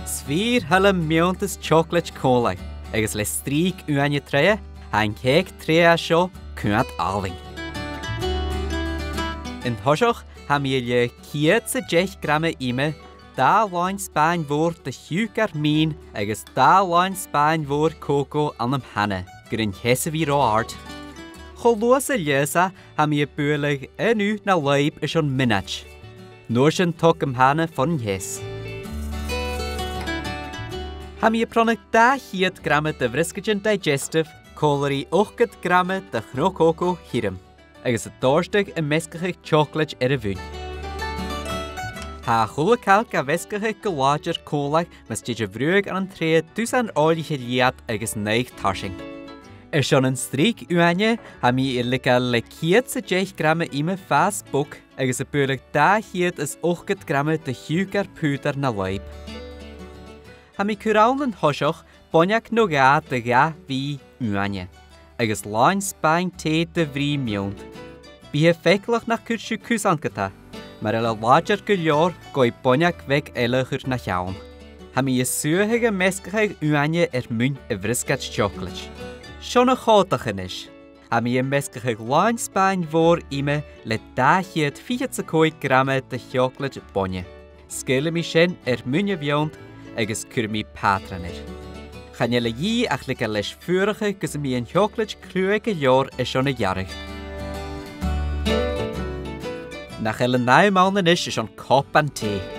Svír hela miontas chocolate cola, agus le strík uaine trea, hain céic trea seo cuat alving. In thoiseach ha mi le 10 grama ime, da láin Spáin mhór de hiúcar mín agus da láin Spáin mhór coco anam hanna, gur in hesa bhí rá ard. Choluas a liesa ha mi bualig enu na leib is an minach. Noor sin tok am hanna von hes. Ha mi pronig 10 grama de vriskagin digestive, colorí 8 grama de chnococo hiram, agus a dorstig a mescachig chocolate a bhún. Ha chulacalc a vescachig goláidir cólaig mas tíide bhrúig an tréad dus an áiliche liad agus neig tarsing. Sean an strík uaine ha mi lica le 10 grama ime fast book agus a bualig 10 is 8 grama de hiúcar pútar na leib. Ha mi curán an thoiseach boniac nó gá de gá bhí uaine, agus láin Spáin té de bhrí miont. Bí he feiklach nach cúrsú cúsancata, mar le láidir go leor goi boniac veg eilechur na cheann. Ha mi is suathige mescachaig uaine mún a bhriscat chocolate. Sean chátachan is. Ha mi mescachaig láin Spáin mhór ime le 10 grama de chocolate bonne. Scéile mi sin múne bheont agus cur mi patranir. Channe le dhí ach lica leis fuaracha gus mi an chocolate cruaig a leor is sean a jarrig. Nach ele 9 maanden is an cop an té.